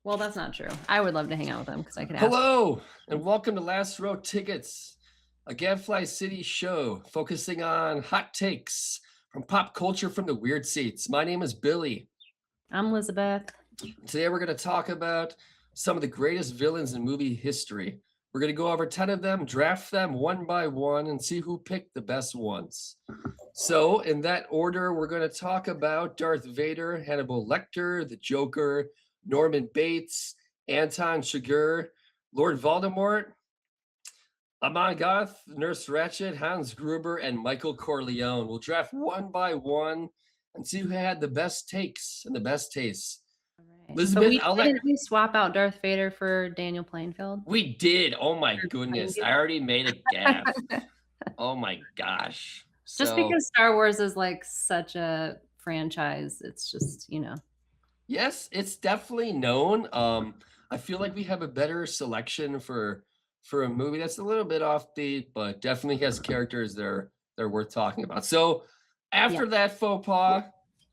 Well, that's not true. I would love to hang out with him because I could ask. Hello, and welcome to Last Row Tickets, a Gadfly City show focusing on hot takes from pop culture from the weird seats. My name is Billy. I'm Lizabeth. Today we're going to talk about some of the greatest villains in movie history. We're going to go over 10 of them, draft them one by one, and see who picked the best ones. So, in that order, we're going to talk about Darth Vader, Hannibal Lecter, the Joker, Norman Bates, Anton Chigurh, Lord Voldemort, Amon Goeth, Nurse Ratched, Hans Gruber, and Michael Corleone. We'll draft one by one and see who had the best takes and the best tastes. All right. But Elizabeth, we didn't we swap out Darth Vader for Daniel Plainfield? we did. Oh my Or goodness. Plainview? I already made a gaffe. Oh my gosh. Just So, because Star Wars is like such a franchise, it's just, yes, it's definitely known. I feel like we have a better selection for a movie that's a little bit offbeat, but definitely has characters that are worth talking about. So yeah. after that faux pas,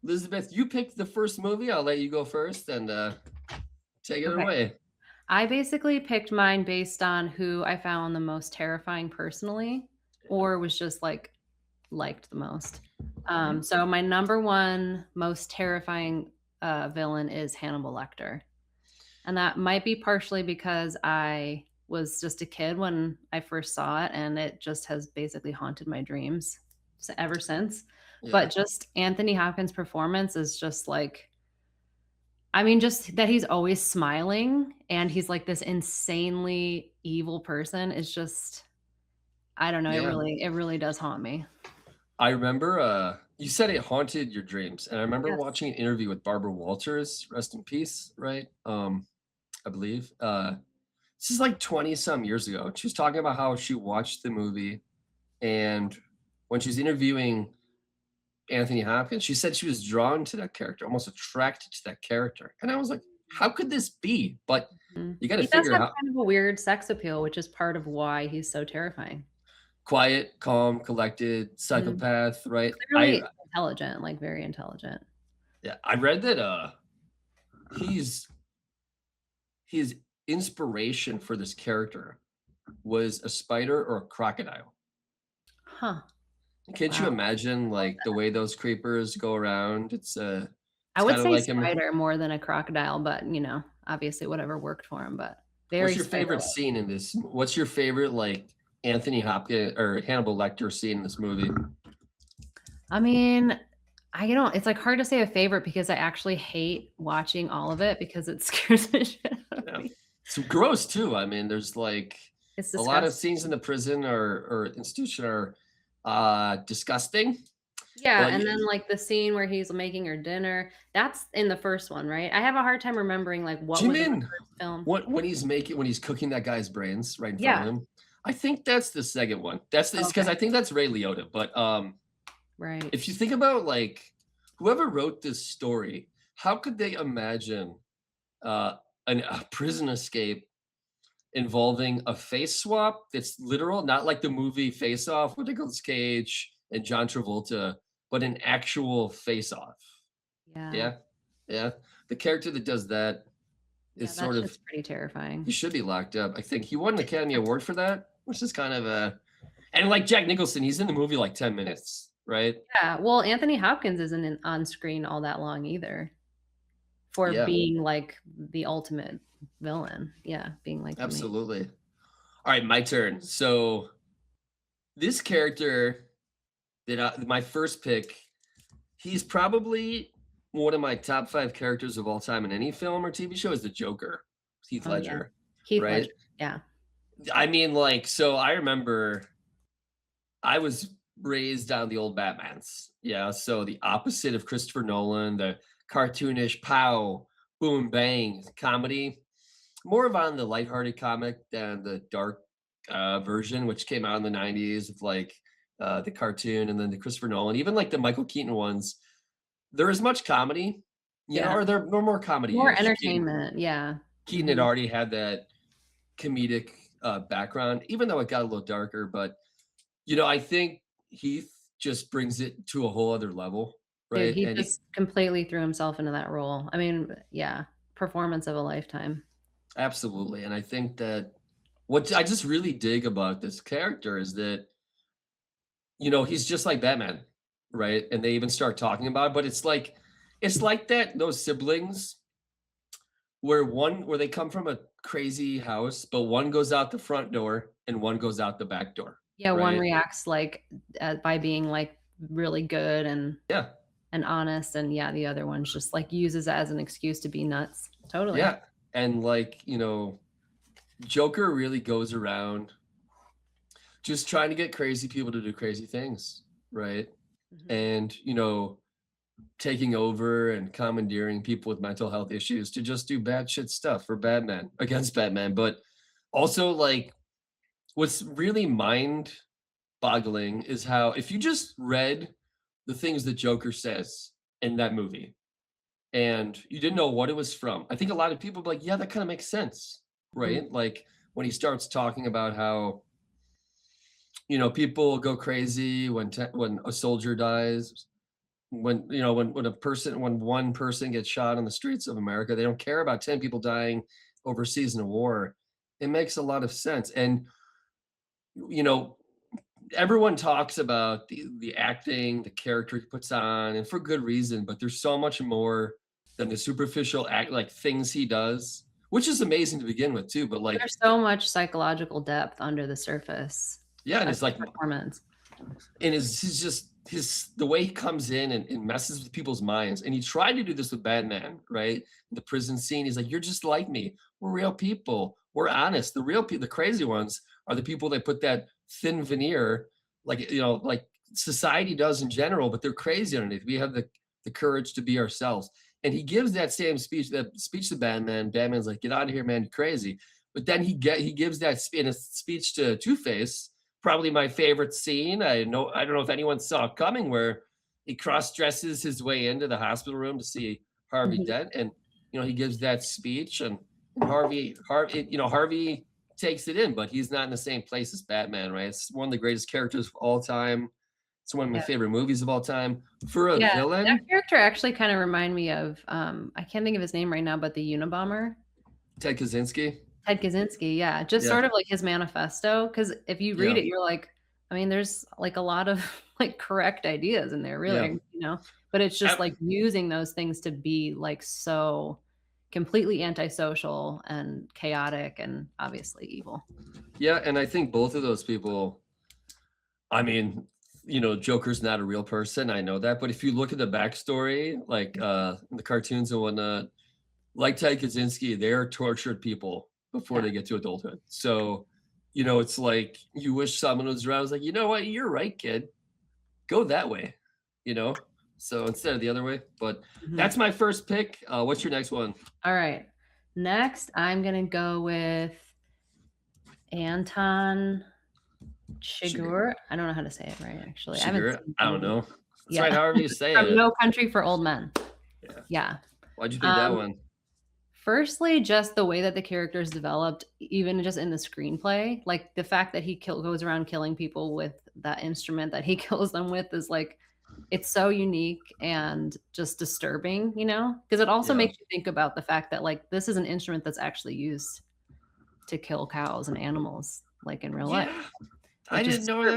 Elizabeth, you picked the first movie. I'll let you go first and take it Okay. away. I basically picked mine based on who I found the most terrifying personally, or was just like liked the most. So my number one most terrifying villain is Hannibal Lecter. And that might be partially because I was just a kid when I first saw it, and it just has basically haunted my dreams ever since. Yeah. But just Anthony Hopkins' performance is just like, I mean, just that he's always smiling and he's like this insanely evil person is just, I don't know. Yeah. It really does haunt me. I remember you said it haunted your dreams. And I remember Yes. watching an interview with Barbara Walters, rest in peace, right? I believe. This is like 20 some years ago. She was talking about how she watched the movie, and when she was interviewing Anthony Hopkins, she said she was drawn to that character, almost attracted to that character. And I was like, how could this be? But Mhm. you got to He does figure have out kind of a weird sex appeal, which is part of why he's so terrifying. quiet, calm, collected, Mhm. psychopath, right? Clearly intelligent, like very intelligent. Yeah, I read that he's his inspiration for this character was a spider or a crocodile. Huh. Can't you Wow. imagine like the way those creepers go around? I It's would kind of say like him. spider more than a crocodile, but, obviously whatever worked for him, but What's very your favorite spider-like. scene in this? What's your favorite like Anthony Hopkins or Hannibal Lecter scene in this movie? I mean, I don't it's, like, hard to say a favorite because I actually hate watching all of it because it scares the shit out of Yeah. me. It's gross too. I mean, there's like It's a lot of disgusting. scenes in the prison or institution are disgusting. Yeah, But and then, like, the scene where he's making her dinner, that's in the first one, right? I have a hard time remembering, like, what was in the Jimin, first film. when he's cooking that guy's brains right in front of Yeah. him. I think that's the second one. That's because Okay. I think that's Ray Liotta. But Right. if you think about like whoever wrote this story, how could they imagine uh, a prison escape involving a face swap that's literal, not like the movie Face Off with Nicolas Cage and John Travolta, but an actual face off? Yeah. Yeah, yeah. The character that does that Yeah, is that sort of shit's pretty he terrifying. should be locked up. I think he won an Academy Award for that, which is kind of a and like Jack Nicholson, he's in the movie like 10 minutes, right? Yeah, well, Anthony Hopkins isn't on screen all that long either for Yeah, being, like, the ultimate villain. Yeah, being, like, the main. absolutely. All right, my turn. So this character my first pick, he's probably one of my top 5 characters of all time in any film or TV show is the Joker, Heath Oh, yeah. Ledger, Heath right? Ledger, yeah. I mean, like, so I remember I was raised on the old Batmans. Yeah, so the opposite of Christopher Nolan, the cartoonish pow, boom, bang comedy, more of on the lighthearted comic than the dark version, which came out in the 90s of like the cartoon and then the Christopher Nolan, even like the Michael Keaton ones. There is much comedy, Yeah. or they're more More comedy-ish. entertainment, yeah. Keaton had Mhm. already had that comedic background, even though it got a little darker. But I think Heath just brings it to a whole other level, Dude, right? he And just completely threw himself into that role. I mean, yeah, performance of a lifetime. Absolutely. And I think that what I just really dig about this character is that, he's just like Batman, right? And they even start talking about it, but it's like that those siblings where they come from a crazy house, but one goes out the front door and one goes out the back door, Yeah, one right? reacts like by being like really good Yeah. and honest, and yeah, the other one's just like uses it as an excuse to be nuts. Totally. Yeah. And Joker really goes around just trying to get crazy people to do crazy things, right? Mhm. And, taking over and commandeering people with mental health issues to just do bad shit stuff for Batman against Batman. But also, what's really mind boggling is how, if you just read the things that Joker says in that movie and you didn't know what it was from, I think a lot of people be like, yeah, that kind of makes sense, Mhm. right? Like when he starts talking about how, people go crazy when a soldier dies, when one person gets shot on the streets of America, they don't care about 10 people dying overseas in a war. It makes a lot of sense. And you know, everyone talks about the acting, the character he puts on, and for good reason, but there's so much more than the superficial act like things he does, which is amazing to begin with too. But There's so much psychological depth under the surface yeah, and of it's his like performance. and he's just his the way he comes in and messes with people's minds. And he tried to do this with Batman, right? The prison scene. He's like, "You're just like me. We're real people. We're honest. The real people, the crazy ones, are the people that put that thin veneer, like society does in general, but they're crazy underneath. We have the courage to be ourselves." And he gives that speech to Batman. Batman's like, "Get out of here, man! You're crazy." But then he gives that in a speech to Two Face, probably my favorite scene. I don't know if anyone saw it coming, where he cross dresses his way into the hospital room to see Harvey Mhm. Dent, and he gives that speech, and Harvey takes it in, but he's not in the same place as Batman, right? It's one of the greatest characters of all time. It's one of my Yeah. favorite movies of all time. For a Yeah, that villain, character actually kinda remind me of, I can't think of his name right now, but the Unabomber. Ted Kaczynski. Ted Kaczynski, yeah, just Yeah, sort of like his manifesto. Because if you read yeah, it, you're like, I mean, there's, like, a lot of, like, correct ideas in there, yeah. really, but it's just, like, using those things to be, like, so completely antisocial and chaotic and obviously evil. Yeah, and I think both of those people, I mean, Joker's not a real person, I know that, but if you look at the backstory, in the cartoons and whatnot, like Ted Kaczynski, they're tortured people before Yeah. they get to adulthood. So, it's like you wish someone was around, was like, you know what, you're right, kid. Go that way, you know? So instead of the other way. But Mhm. that's my first pick. What's your next one? Alright. Next, I'm gonna go with Anton Sugar Chigurh. I don't know how to say it right, actually. I haven't Sugar. seen I the don't movie. know. That's right, Yeah. however you say From it. No Country for Old Men. Yeah. Yeah. Why'd you pick that Um, one? Firstly, just the way that the character's developed, even just in the screenplay, like, the fact that he goes around killing people with that instrument that he kills them with is, like, it's so unique and just disturbing, because it also Yeah. makes you think about the fact that, like, this is an instrument that's actually used to kill cows and animals, like, in real life, Yeah. I which is didn't know that.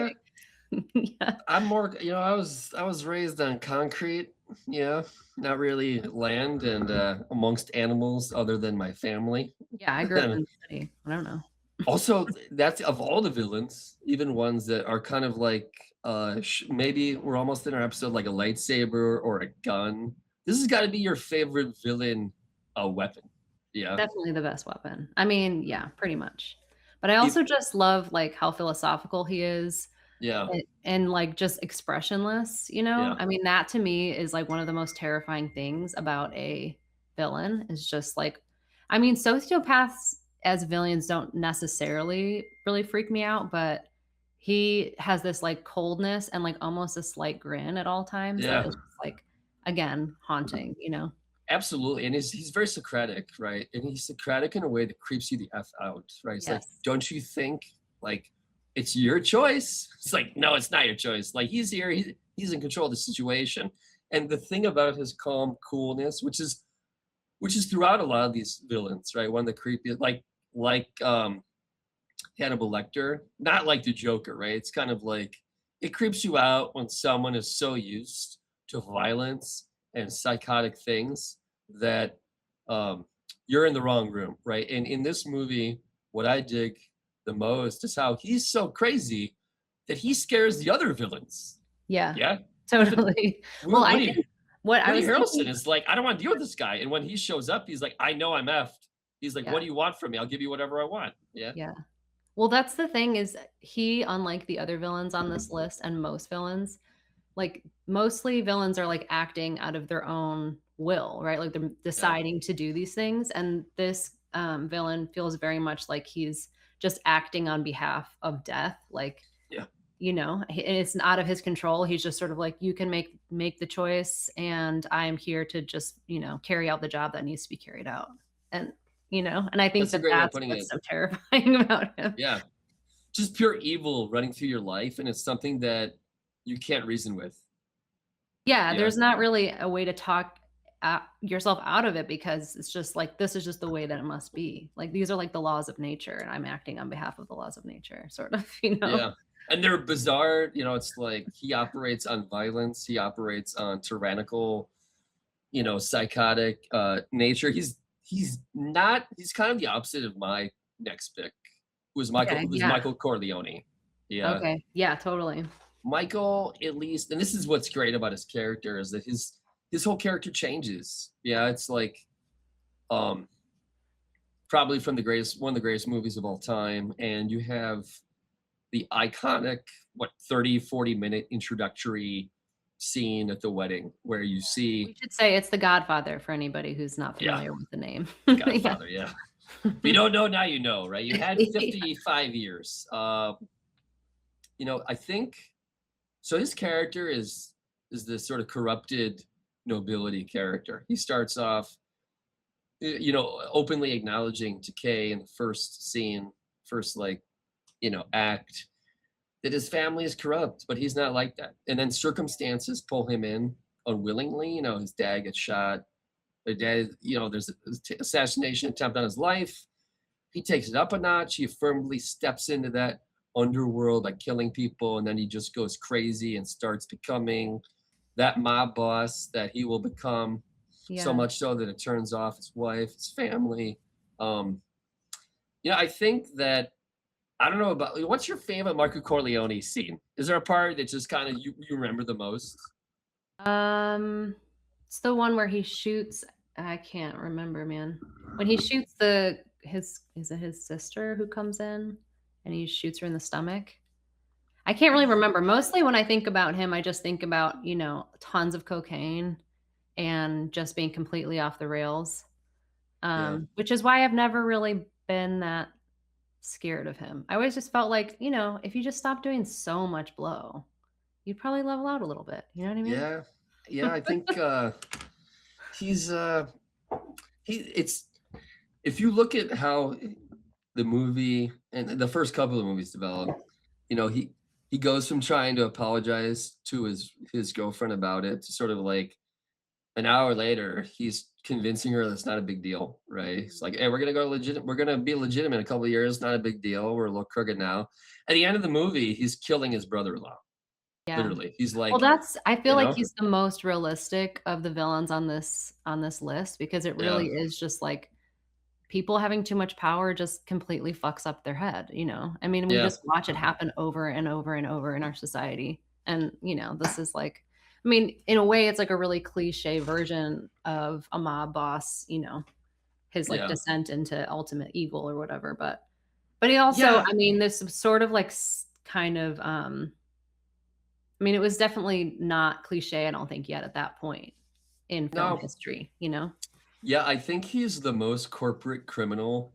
disturbing. Yeah. I'm more, I was raised on concrete, yeah, not really land and amongst animals other than my family. Yeah, I grew up in And the city. I don't know. also, that's of all the villains, even ones that are kind of like maybe we're almost in our episode, like a lightsaber or a gun. This has got to be your favorite villain weapon. Yeah. Definitely the best weapon. I mean, yeah, pretty much. But I If also just love, like, how philosophical he is yeah, and, like, just expressionless. yeah, I mean, that to me is, like, one of the most terrifying things about a villain is just, like I mean, sociopaths as villains don't necessarily really freak me out, but he has this, like, coldness and, like, almost a slight grin at all times that yeah. is just, like, again, haunting. Absolutely, and he's very Socratic, right? And he's Socratic in a way that creeps you the f out, right? It's like, Yes. don't you think like it's your choice? It's like, no, it's not your choice. Like he's here, he's in control of the situation. And the thing about his calm coolness, which is, which is throughout a lot of these villains, right? One of the creepiest, like Hannibal Lecter, not like the Joker, right? It's kind of like it creeps you out when someone is so used to violence and psychotic things that um, you're in the wrong room, right? And in this movie, what I dig the most is how he's so crazy that he scares the other villains. Yeah, Yeah, even totally. Well, I think what I Woody was Harrelson thinking, is like, I don't want to deal with this guy. And when he shows up, he's like, I know I'm effed. He's like, yeah, what do you want from me? I'll give you whatever I want. Yeah. yeah. Well, that's the thing is he, unlike the other villains on this list and most villains, like mostly villains are like acting out of their own will, right? Like they're Yeah. deciding to do these things. And this villain feels very much like he's just acting on behalf of death. Like, Yeah. it's out of his control. He's just sort of like, you can make the choice, and I am here to just, carry out the job that needs to be carried out. And and I think That's a that great way of that's putting what's it. so terrifying about him. Yeah. Just pure evil running through your life. And it's something that you can't reason with. Yeah, Yeah. there's not really a way to talk yourself out of it, because it's just like, this is just the way that it must be. Like, these are like the laws of nature, and I'm acting on behalf of the laws of nature, sort of, Yeah. And they're bizarre. It's like he operates on violence, he operates on tyrannical, psychotic nature. He's kind of the opposite of my next pick, Okay, who's yeah. Michael Corleone. Yeah. Okay. Yeah, totally. Michael, at least, and this is what's great about his character, is that his whole character changes. Yeah, it's like um probably from one of the greatest movies of all time. And you have the iconic, 30-40 minute introductory scene at the wedding where you We see, should say it's The Godfather for anybody who's not yeah, familiar with the name. the Yeah. Godfather, yeah. If you don't know, now you know, right? You had 55 years. I think so. His character is this sort of corrupted nobility character. He starts off, openly acknowledging to Kay in the first scene, first act, that his family is corrupt, but he's not like that. And then circumstances pull him in unwillingly. His dad gets shot. Their dad, there's an assassination attempt on his life. He takes it up a notch. He firmly steps into that underworld by killing people, and then he just goes crazy and starts becoming that mob boss that he will become. So Yeah. much so that it turns off his wife, his family. Um, I think that I don't know about what's your favorite Marco Corleone scene? Is there a part that just kind of you remember the most? Um, it's the one where he shoots. I can't remember, man. When he shoots is it his sister who comes in and he shoots her in the stomach? I can't really remember. Mostly when I think about him, I just think about, tons of cocaine and just being completely off the rails. Yeah. Which is why I've never really been that scared of him. I always just felt like, if you just stop doing so much blow, you'd probably level out a little bit. You know what I mean? Yeah. Yeah, I think he's it's if you look at how the movie and the first couple of movies develop, he goes from trying to apologize to his girlfriend about it to sort of like an hour later, he's convincing her that's not a big deal, right? It's like, hey, we're gonna be legitimate in a couple of years, not a big deal. We're a little crooked now. At the end of the movie, he's killing his brother-in-law. Yeah. Literally. He's Well, like, I feel you like know, he's the most realistic of the villains on this list, because it yeah, really is just like people having too much power just completely fucks up their head, I mean, we yeah, just watch it happen over and over and over in our society. And, this is like, I mean, in a way, it's like a really cliche version of a mob boss, his like yeah, descent into ultimate evil or whatever. But he also, yeah. I mean, this sort of like kind of, I mean, it was definitely not cliche, I don't think, yet at that point in film No, history? yeah, I think he's the most corporate criminal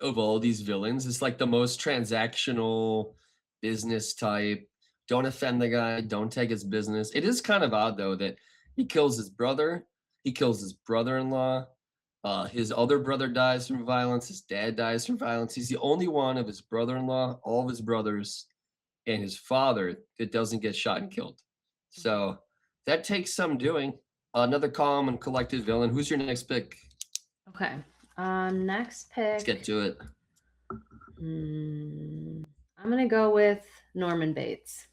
of all these villains. It's like the most transactional business type. Don't offend the guy, don't take his business. It is kind of odd though that he kills his brother, he kills his brother-in-law. His other brother dies from violence. His dad dies from violence. He's the only one of his brother-in-law, all of his brothers, and his father that doesn't get shot and killed. So that takes some doing. Another calm and collected villain. Who's your next pick? Okay. Next Let's get pick. to it. I'm gonna go with Norman Bates.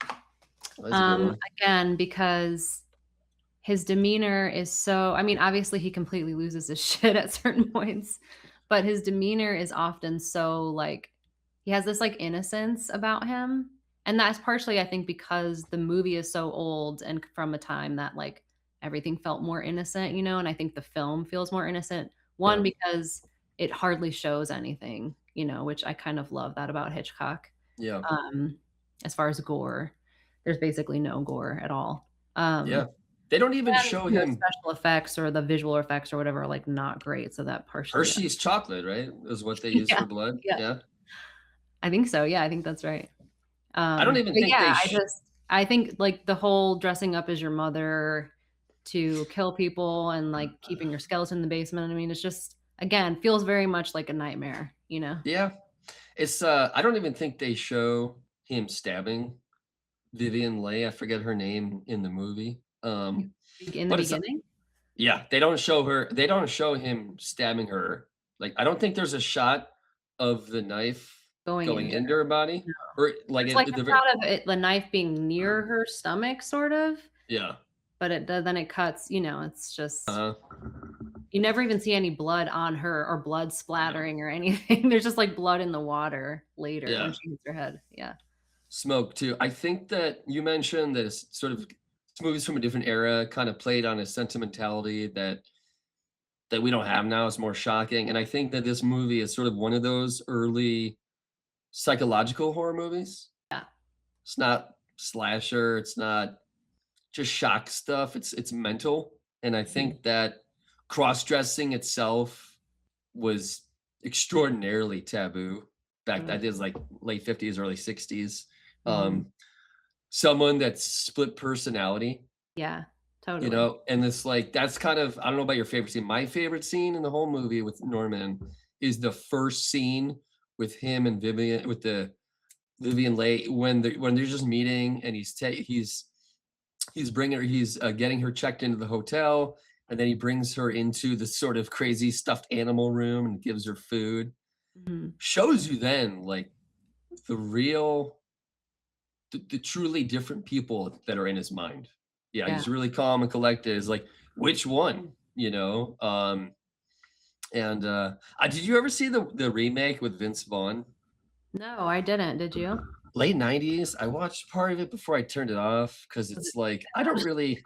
That's a good one. Again, because his demeanor is so, I mean, obviously he completely loses his shit at certain points, but his demeanor is often so like he has this like innocence about him. And that's partially, I think, because the movie is so old and from a time that like everything felt more innocent, you know, and I think the film feels more innocent. One, Yeah. because it hardly shows anything, you know, which I kind of love that about Hitchcock. Yeah. Um, as far as gore, there's basically no gore at all. Yeah. They don't even And, show you know, him special effects or the visual effects or whatever are, like, not great, so that partially Hershey's chocolate, right? Is what they use yeah, for blood. yeah. Yeah. I think so, yeah, I think that's right. I don't even But think yeah, they I think, like, the whole dressing up as your mother to kill people and, like, keeping your skeleton in the basement, I mean, it's just, again, feels very much like a nightmare, you know? yeah. It's I don't even think they show him stabbing Vivian Leigh. I forget her name in the movie. In the But it's beginning? yeah, they don't show her they don't show him stabbing her. Like, I don't think there's a shot of the knife Going going into into her body no. or like There's, it like, the a ver shot of it the knife being near her stomach, sort of, yeah. but it does then it cuts, you know, it's just Uh-huh. you never even see any blood on her or blood No. splattering or anything. There's just, like, blood in the water later when Yeah. she hits her head. Yeah. Smoke too. I think that you mentioned that it's sort of movies from a different era kind of played on a sentimentality that we don't have now. It's more shocking, and I think that this movie is sort of one of those early psychological horror movies. Yeah. It's not slasher, it's not just shock stuff, it's mental, and I Mhm. think that cross-dressing itself was extraordinarily taboo back Mm. that is like late 50s, early 60s. Mhm. Um, someone that's split personality, Yeah. you Totally. know, and it's like that's kind of I don't know about your favorite scene. My favorite scene in the whole movie with Norman is the first scene with him and Vivian with the Vivian Leigh when they're just meeting and he's bringing her getting her checked into the hotel and then he brings her into the sort of crazy stuffed animal room and gives her food. Mhm. Shows you then like the real the truly different people that are in his mind. Yeah, Yeah. he's really calm and collected. Is like, which one? You know? And did you ever see the remake with Vince Vaughn? No, I didn't. Did you? Late 90s. I watched part of it before I turned it off because Was it it's like I don't really,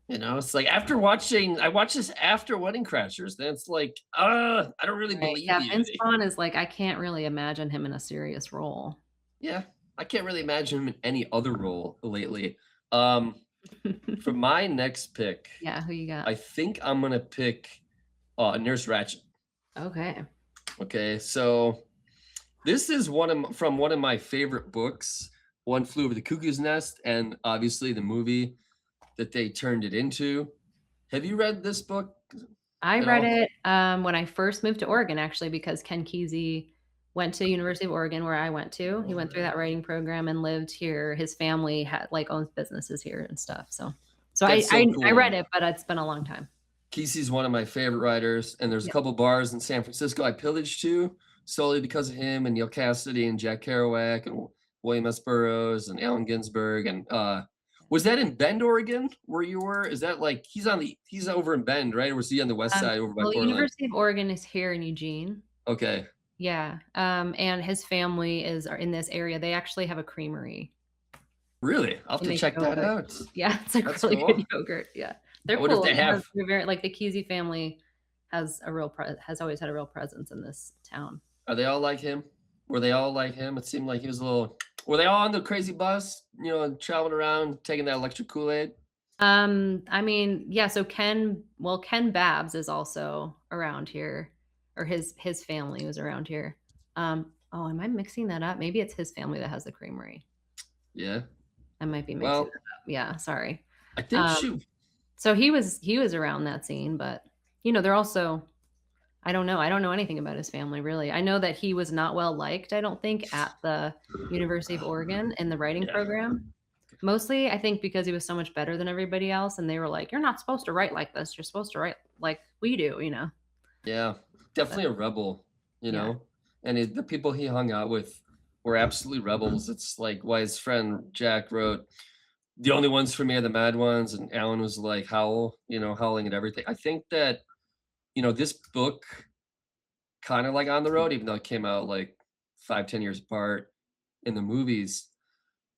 it's like I watched this after Wedding Crashers, then it's like, I don't really right. believe Yeah, you. Vince Vaughn is like I can't really imagine him in a serious role. Yeah, I can't really imagine him in any other role lately. Um, for my next pick, Yeah, who you got? I think I'm gonna pick Nurse Ratched. Okay. Okay, so this is from one of my favorite books, One Flew Over the Cuckoo's Nest, and obviously the movie that they turned it into. Have you read this book I at read all? it, when I first moved to Oregon, actually, because Ken Kesey went to University of Oregon where I went to. He went through that writing program and lived here. His family had like, owns businesses here and stuff, so That's I so I read cool. it, but it's been a long time. Kesey's one of my favorite writers, and there's a Yeah. couple bars in San Francisco I pillaged to solely because of him and Neil Cassidy and Jack Kerouac and William S. Burroughs and Allen Ginsberg. And was that in Bend, Oregon, where you were? Is that like he's over in Bend, right? Or was he on the west side over by Well, Portland? University of Oregon is here in Eugene. Okay, Yeah, and his family are in this area. They actually have a creamery. really? I'll have They to make check that yogurt. out. Yeah, it's like That's really good cool. yogurt, yeah. I They're wonder if cool. they have. They're very like, the Kesey family has always had a real presence in this town. Are they all like him? Were they all like him? It seemed like he was a little. Were they all on the crazy bus? Traveling around taking that electric Kool Aid. I mean, yeah, so Ken Babs is also around here, or his family was around here. Oh, am I mixing that up? Maybe it's his family that has the creamery. Yeah. I might be mixing Well, that up. Yeah, sorry. I think Um, shoot. so he was around that scene, but they're also I don't know. I don't know anything about his family really. I know that he was not well liked, I don't think, at the University of Oregon in the writing Yeah. program. Mostly, I think because he was so much better than everybody else, and they were like, "You're not supposed to write like this. You're supposed to write like we do," you know? Yeah, But definitely a rebel, you yeah. know? And the people he hung out with were absolutely rebels. It's like why his friend Jack wrote, "The only ones for me are the mad ones," and Alan was like, "Howl," howling at everything. I think that, this book kinda like On the Road, even though it came out like 5, 10 years apart in the movies,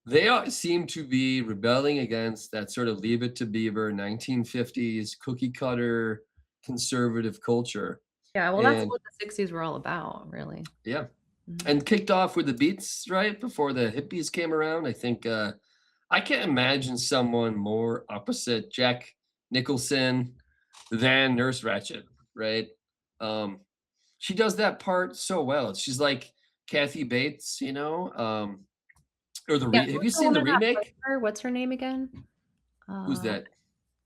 they all seem to be rebelling against that sort of Leave It to Beaver 1950s cookie cutter conservative culture. Yeah, well, that's And what the '60s were all about, really. yeah. Mhm. And kicked off with the Beats, right, before the hippies came around. I think, I can't imagine someone more opposite Jack Nicholson than Nurse Ratched, right? Um, she does that part so well. She's like Kathy Bates, or Yeah, have who's you the seen the woman that played remake? her? What's her name again? Who's Uh,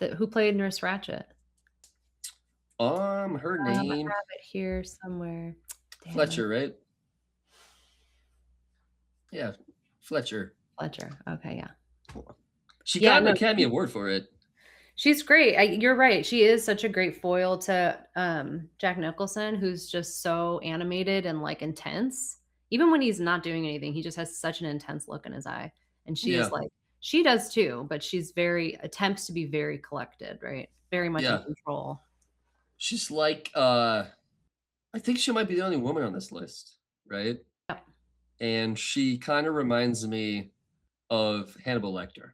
that? who played Nurse Ratched? Her I name, have it here somewhere. Damn it. Fletcher, right? Yeah, Fletcher. Fletcher. Okay, yeah. She Yeah, got an no, Academy Award for it. she's great. You're right. She is such a great foil to Jack Nicholson, who's just so animated and like intense. Even when he's not doing anything, he just has such an intense look in his eye. And she is Yeah, like, she does too, but she's very attempts to be very collected, right? Very much in yeah. control. She's like, I think she might be the only woman on this list, right? Yep. And she kind of reminds me of Hannibal Lecter.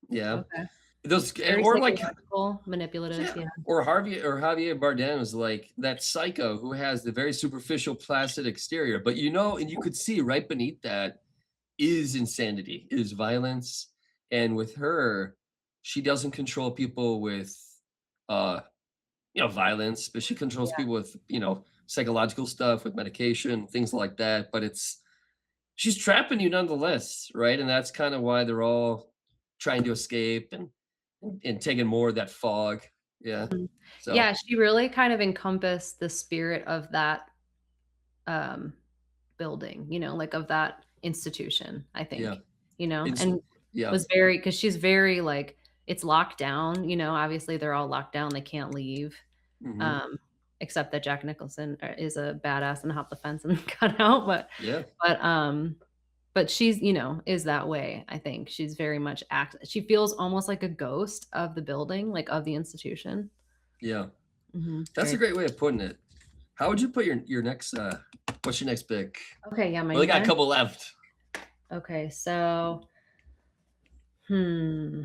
Yeah. Okay. Those Very or like psychological, manipulative. yeah, Yeah. or Javier Bardem is like that psycho who has the very superficial placid exterior, but and you could see right beneath that is insanity, is violence. And with her, she doesn't control people with uh violence, but she controls Yeah. people with, psychological stuff, with medication, things like that. But she's trapping you nonetheless, right? And that's kind of why they're all trying to escape and taking more of that fog. Yeah. Mhm. So Yeah, she really kind of encompassed the spirit of that, um, building, like, of that institution, I yeah. think, It's and yeah. was very because she's very, like, it's locked down, obviously, they're all locked down, they can't leave, Hmm. um, except that Jack Nicholson, is a badass and hopped the fence and got out, Yeah. but, um but she's, is that way, I think. She's very much she feels almost like a ghost of the building, like, of the institution. Yeah. Mhm, That's a very great way of putting it. How would you put your next what's your next pick? okay, yeah, We only got a mine? couple left. Okay, so, hmm,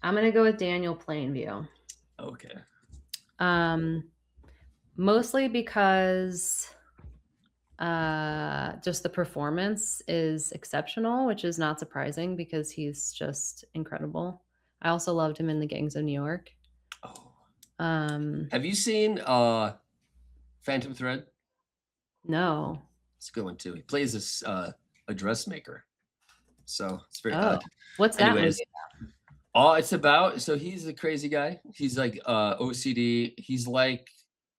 I'm gonna go with Daniel Plainview. Okay. Um, Mostly because, just the performance is exceptional, which is not surprising because he's just incredible. I also loved him in The Gangs of New York. Oh. Um, Have you seen Phantom Thread? no. It's a good one too. He plays this a dressmaker. So it's very Oh, odd. what's that movie? Anyways, all it's about so he's a crazy guy. He's like OCD. He's like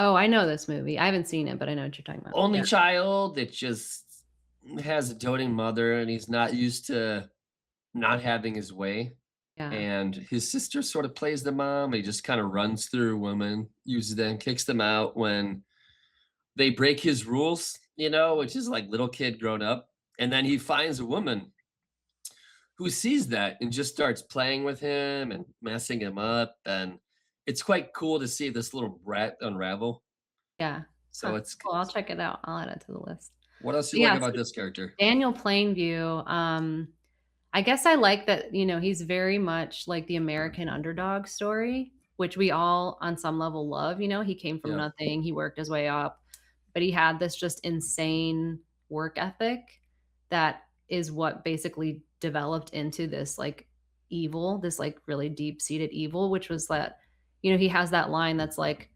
Oh, I know this movie. I haven't seen it, but I know what you're talking about. only Yeah, child that just has a doting mother and he's not used to not having his way. yeah. And his sister sort of plays the mom. He just kind of runs through women, uses them, kicks them out when they break his rules, which is like little kid grown up. And then he finds a woman who sees that and just starts playing with him and messing him up. And it's quite cool to see this little brat unravel. Yeah. So Huh, it's cool, I'll check it out. I'll add it to the list. what else you like Yeah, about so this character? Daniel Plainview, I guess I like that, he's very much like the American underdog story, which we all on some level love, he came from Yeah. nothing, he worked his way up, but he had this just insane work ethic that is what basically developed into this like evil, this like really deep-seated evil, which was that, he has that line that's like,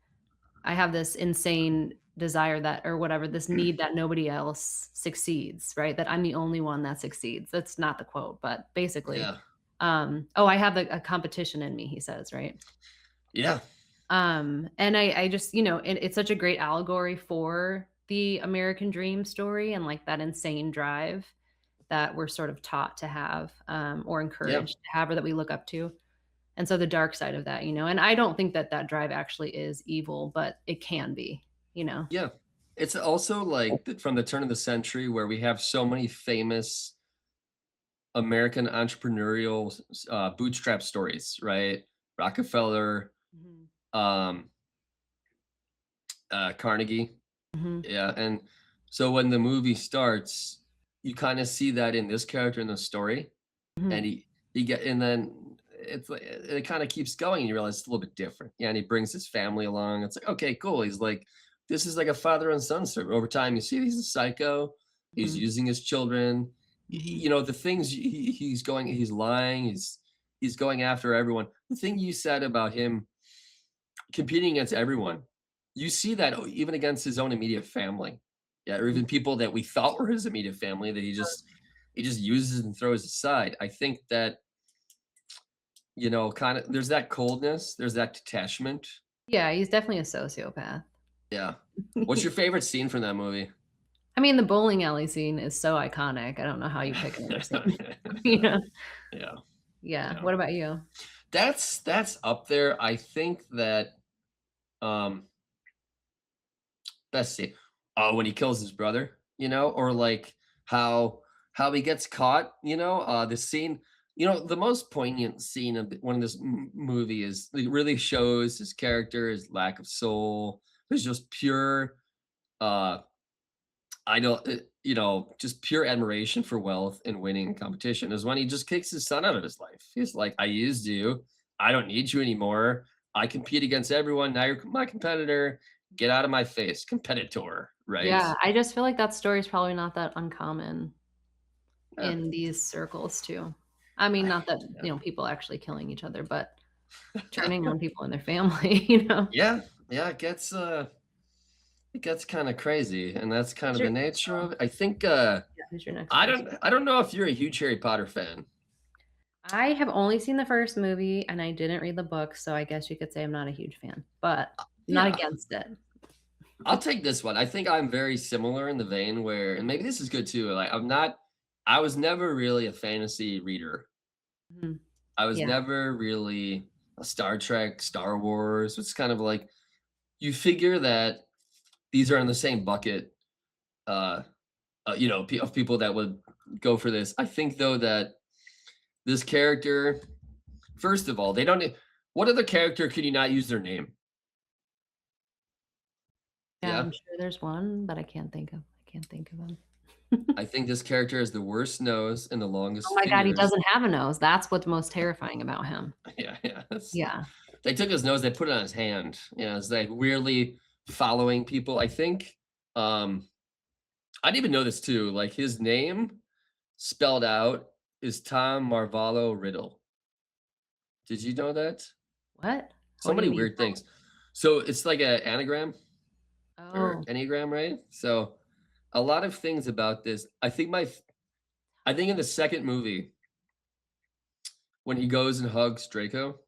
I have this insane desire that or whatever, this need that nobody else succeeds, right? That I'm the only one that succeeds. That's not the quote, but basically, Yeah. oh, I have a competition in me, he says, right? Yeah. And I just, it's such a great allegory for the American dream story and like that insane drive that we're sort of taught to have, or Yeah. encouraged to have, or that we look up to. And so the dark side of that, and I don't think that that drive actually is evil, but it can be, you know. Yeah. It's also like from the turn of the century where we have so many famous American entrepreneurial bootstrap stories, right? Rockefeller, Mhm. um, Carnegie. Mhm. Yeah. And so when the movie starts, you kind of see that in this character in the story. Mhm. And and then it's like it kind of keeps going and you realize it's a little bit different. Yeah. And he brings his family along. It's like, okay, cool. He's like, this is like a father and son story. Over time, you see he's a psycho. He's Mhm. using his children. Mhm. You know, the things he's lying, he's going after everyone. The thing you said about him competing against everyone, you see that even against his own immediate family. Yeah, or Mhm. even people that we thought were his immediate family that he just uses and throws aside. I think that, kind of there's that coldness, there's that detachment. Yeah, he's definitely a sociopath. Yeah. What's your favorite scene from that movie? I mean, the bowling alley scene is so iconic. I don't know how you pick another scene. You know? Yeah, Yeah. yeah. What about you? That's up there. I think that um best scene. When he kills his brother, or like how how he gets caught, the scene, the most poignant scene of one of this movie is it really shows his character, his lack of soul. There's just pure uh I don't just pure admiration for wealth and winning in competition is when he just kicks his son out of his life. He's like, I used you. I don't need you anymore. I compete against everyone. Now you're my competitor. Get out of my face, competitor, right? Yeah, I just feel like that story is probably not that uncommon Yeah. in these circles too. I mean, not that, Yeah. people actually killing each other, but turning on people in their family, you know? Yeah. Yeah, it gets kind of crazy, and that's kind Who's of your the nature of it. I think Yeah, who's your next I person? don't I don't know if you're a huge Harry Potter fan. I have only seen the first movie and I didn't read the book, so I guess you could say I'm not a huge fan, but I'm not Yeah. against it. I'll take this one. I think I'm very similar in the vein where, and maybe this is good too. Like I was never really a fantasy reader. Mhm. I was Yeah. never really a Star Trek, Star Wars. It's kind of like you figure that these are in the same bucket, uh, of people that would go for this. I think though that this character, first of all, they don't. What other character could you not use their name? Yeah, Yeah, I'm sure there's one, but I can't think of him. I think this character has the worst nose and the Oh longest my god, he fingers. doesn't have a nose. That's what's most terrifying about him. Yeah, yeah. Yeah. They took his nose, they put it on his hand. Yeah, it's like weirdly following people. I think I didn't even know this too. Like his name spelled out is Tom Marvolo Riddle. Did you know that? What? So What do you many mean? weird things. So it's like an anagram or Oh, enneagram, right? So a lot of things about this. I think in the second movie when he goes and hugs Draco,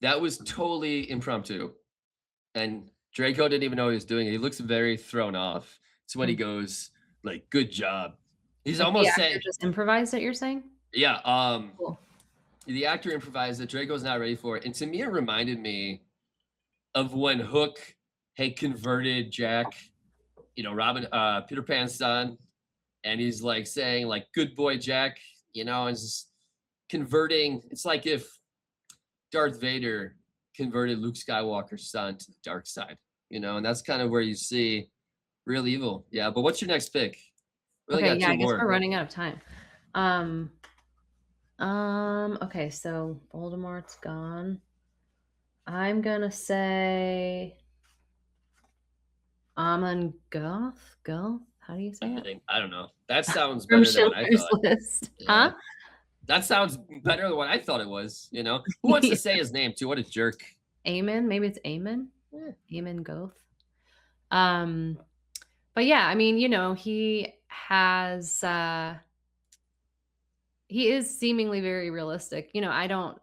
that was totally impromptu. And Draco didn't even know he was doing it. He looks very thrown off. It's when he mm. goes like, "Good job." He's Like the almost actor saying, just improvised it, you're saying? "Yeah." Cool. The actor improvised that Draco's not ready for it, and to me, it reminded me of when Hook had converted Jack, Robin, Peter Pan's son, and he's like saying like, "Good boy, Jack," and just converting. It's like if Darth Vader converted Luke Skywalker's son to the dark side, and that's kind of where you see real evil. Yeah, but what's your next pick? We only Okay, got yeah, two I guess we're more. running out of time. Um, okay, so Voldemort's gone. I'm gonna say Amon Goeth? Goeth? How do you say it? I don't know. That sounds From better than what I Schindler's thought. List. Yeah, Huh? that sounds better than what I thought it was. Who wants to say his name too? What a jerk. Amon? Maybe it's Amon? Yeah. Amon Goeth. Um, but yeah, I mean, he is seemingly very realistic. I don't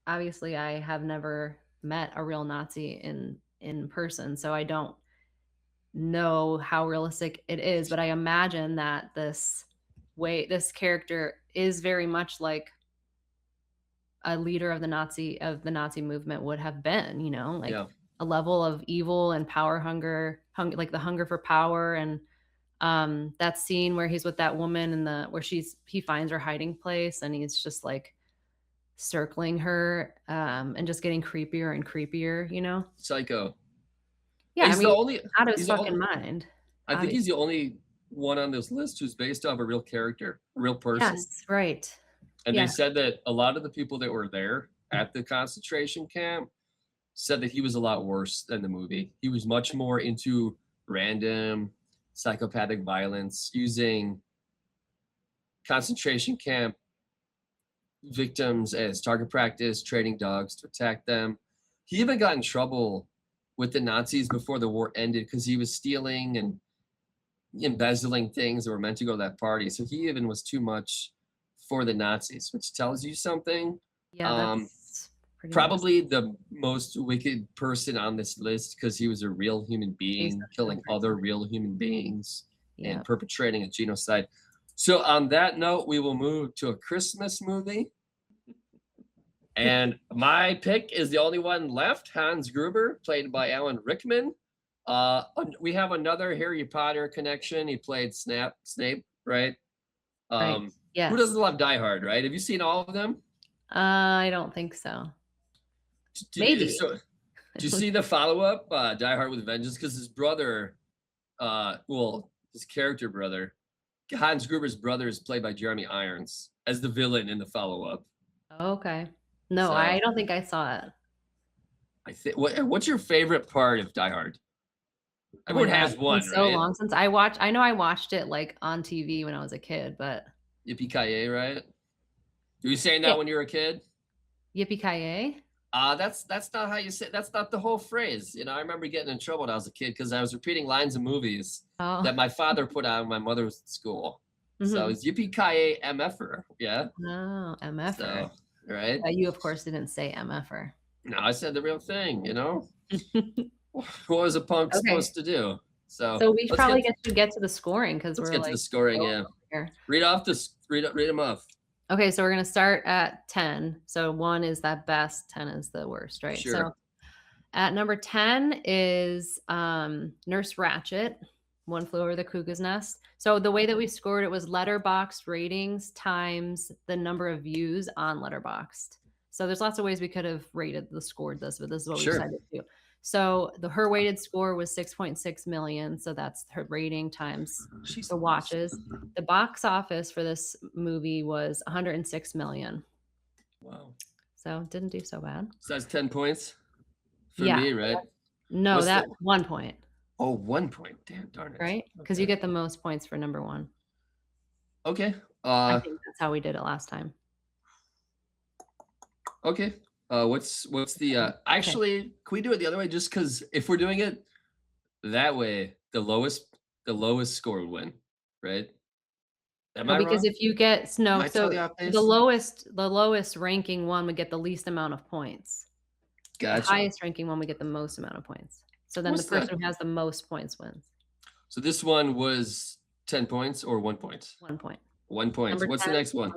obviously I have never met a real Nazi in person, so I don't know how realistic it is, but I imagine that this character is very much like a leader of the Nazi movement would have been, like Yeah. a level of evil and power hunger, like the hunger for power. And that scene where he's with that woman and where he finds her hiding place and he's just like circling her, and just getting creepier and creepier. Psycho. Yeah, I He's the mean, only out of his he's the fucking only mind. I think he's Obviously. the only one on this list who's based off a real character, a real person. Yes, right. And they Yeah. said that a lot of the people that were there at the concentration camp said that he was a lot worse than the movie. He was much more into random psychopathic violence, using concentration camp victims as target practice, training dogs to attack them. He even got in trouble with the Nazis before the war ended because he was stealing and embezzling things that were meant to go to that party. So he even was too much for the Nazis, which tells you something. Yeah, Um, that's pretty messed. Probably the most wicked person on this list because he was a real human He's being, a real killing other person. real human beings Yeah. and perpetrating a genocide. So on that note, we will move to a Christmas movie. And my pick is the only one left, Hans Gruber, played by Alan Rickman. We have another Harry Potter connection. He played Snape, right? Right. Who Yes. doesn't love Die Hard, right? Have you seen all of them? I don't think so. Do Maybe. So, do you see the follow-up, Die Hard with Vengeance? Because his brother, his character brother, Hans Gruber's brother, is played by Jeremy Irons as the villain in the follow-up. Okay. No, So I don't think I saw it. I think what's your favorite part of Die Hard? Oh my Everyone God, has it's been one, so right? long since I know I watched it like on TV when I was a kid, but Yippee-ki-yay, right? Were you saying yeah, that when you were a kid? yippee-ki-yay. That's not how you say. That's not the whole phrase. I remember getting in trouble when I was a kid because I was repeating lines of movies Oh. that my father put on when my mother was at school. So Mhm. it's yippee-ki-yay mf'er, yeah. Oh, MFer. So right. You of course didn't say MFer. No, I said the real thing. What was a punk Okay. supposed to do? So So we let's probably get should get to the scoring because let's we're get to the like scoring. going Yeah, over here. read them off. Okay, so we're gonna start at 10. So 1 is that best, 10 is the worst, right? Sure. So at number 10 is Nurse Ratched, One Flew Over the Cuckoo's Nest. So the way that we scored it was Letterboxd ratings times the number of views on Letterboxd. So there's lots of ways we could have scored this, but this is what we Sure. decided to do. So her weighted score was 6.6 million. So that's her rating times the watches. The box office for this movie was 106 million. Wow. So didn't do so bad. So that's 10 points for Yeah. me, right? No, What's that the- 1 point, Oh, 1 point. Damn, darn it. right? Because you get the most points for number 1. Okay. I think that's how we did it last time. Okay. What's the actually, can we do it the other way? Just because if we're doing it that way, the lowest score would win, right? Am No, I because wrong? if you get Am no, I so totally off base? the lowest ranking one would get the least amount of points. The Gotcha. highest ranking one would get the most amount of points. So then What's the person who has the most points wins. So this one was 10 points or 1 point? 1 point. 1 point. Number What's the 10 next one?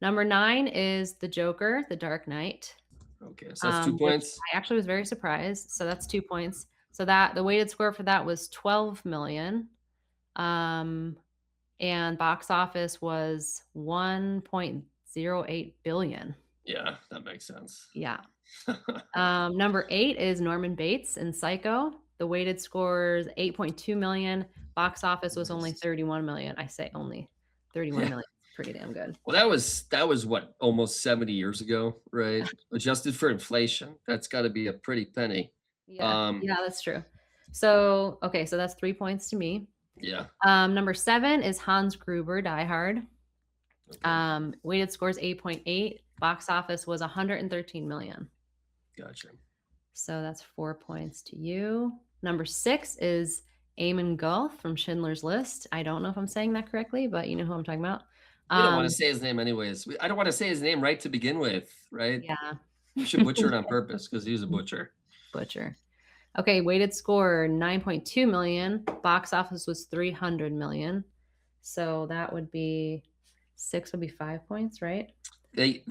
Number 9 is The Joker, The Dark Knight. Okay, so that's 2 which points. I actually was very surprised. So that's 2 points. So that the weighted score for that was 12 million. And box office was 1.08 billion. Yeah, that makes sense. Yeah. Number 8 is Norman Bates in Psycho. The weighted score is 8.2 million. Box office was only 31 million. I say only 31 million. Pretty damn good. Well, that was what, almost 70 years ago, right? Adjusted for inflation, that's got to be a pretty penny. Yeah, that's true. So okay, so that's 3 points to me. Yeah. Number 7 is Hans Gruber, Die Hard. Okay. Weighted score is 8.8. Box office was 113 million. Gotcha. So that's 4 points to you. Number 6 is Amon Goeth from Schindler's List. I don't know if I'm saying that correctly, but you know who I'm talking about. We don't want to say his name anyways. I don't want to say his name right to begin with, right? Yeah. You should butcher it on purpose because he's a butcher. Butcher. Okay, weighted score 9.2 million. Box office was 300 million. So that would be 6 would be 5 points, right? They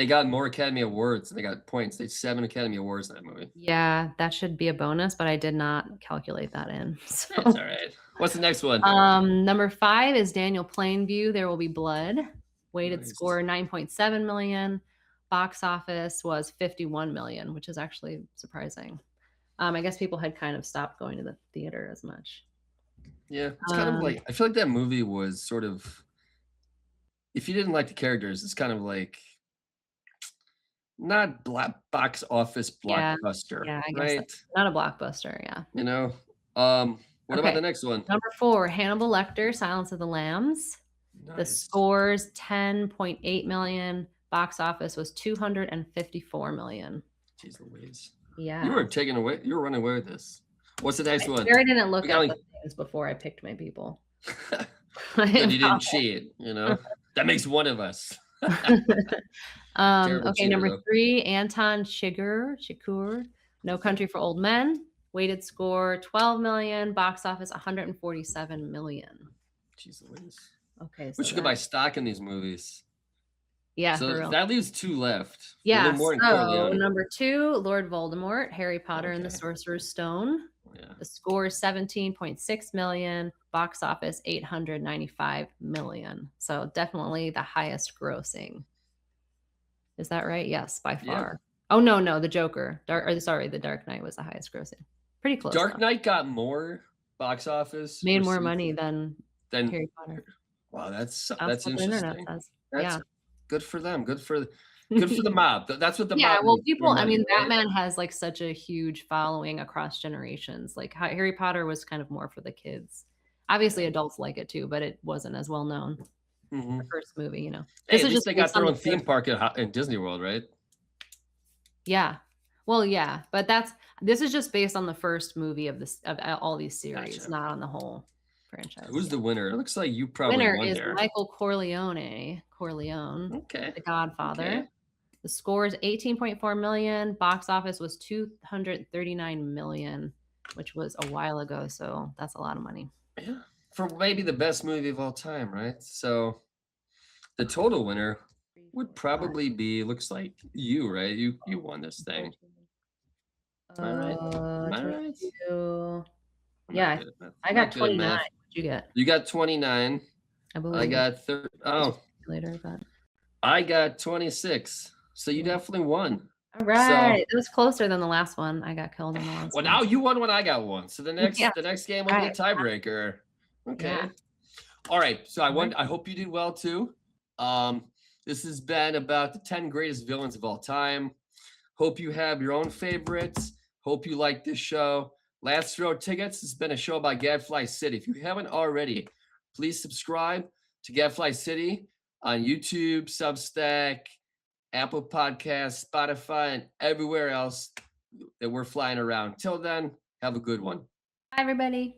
got more Academy Awards and they got points. They had 7 Academy Awards in that movie. Yeah, that should be a bonus, but I did not calculate that in. It's So, all right. What's the next one? number 5 is Daniel Plainview, There Will Be Blood. Weighted Nice. score 9.7 million. Box office was 51 million, which is actually surprising. I guess people had kind of stopped going to the theater as much. Yeah, it's kind of like I feel like that movie was sort of if you didn't like the characters, it's kind of like not box office Yeah, blockbuster, yeah, I guess right? that's not a blockbuster, yeah. You know? What about Okay. the next one? Number 4, Hannibal Lecter, Silence of the Lambs. The Nice. scores 10.8 million. Box office was 254 million. Jeez Louise. Yeah. You were running away with this. What's the next one? I didn't look We at got the things before I picked my people. Good you didn't cheat, you know? That makes one of us. Terrible Okay, cheater, number though. 3, Anton Chigurh, No Country for Old Men. Weighted score 12 million. Box office 147 million. Jeez Louise. Okay, so We should go buy stock in these movies. yeah, for So real. that leaves 2 left. Yeah, Voldemort and so Corleone. number 2, Lord Voldemort, Harry Potter and the Okay. Sorcerer's Stone. Yeah. The score is 17.6 million. Box office 895 million. So definitely the highest grossing. Is that right? Yes, by far. Oh no, the Joker. The Dark Knight was the highest grossing. Pretty close. Dark though. Knight got more box office. Made more receipts money than than Harry Potter. Wow, that's That's what the internet interesting. says. That's Yeah. good for them. Good for the mob. That's what the Yeah, mob well, needs, people, more I money, mean, right? Batman has like such a huge following across generations. Like Harry Potter was kind of more for the kids. Obviously, adults like it too, but it wasn't as well known. Mhm. The first movie, you know. Hey, This at is least just they got based on their the own theme first- park in Disney World, right? Yeah. Well, yeah, but this is just based on the first movie of all these series, Gotcha. not on the whole franchise. Who's the winner? It looks like you probably winner won is there. Michael Corleone, Okay. The Godfather. Okay. The score is 18.4 million. Box office was 239 million, which was a while ago. So that's a lot of money. Yeah. For maybe the best movie of all time, right? So the total winner would probably be looks like you, right? You won this thing. Am I right? Am I right? 22. I'm Yeah, not good at math. I I'm got not good at 29. math. What'd you get? You got 29. I believe I got 30. Oh, later, but I got 26. So you Yeah. definitely won. all right. It was closer than the last one. I got killed in the last Well, one. now you won when I got one. So the next Yeah. game will be a tiebreaker. Okay. Yeah. All right. So I hope you did well too. This has been about the 10 greatest villains of all time. Hope you have your own favorites. Hope you like this show. Last Row Tickets has been a show about Gadfly City. If you haven't already, please subscribe to Gadfly City on YouTube, Substack, Apple Podcasts, Spotify, and everywhere else that we're flying around. Till then, have a good one. Bye, everybody.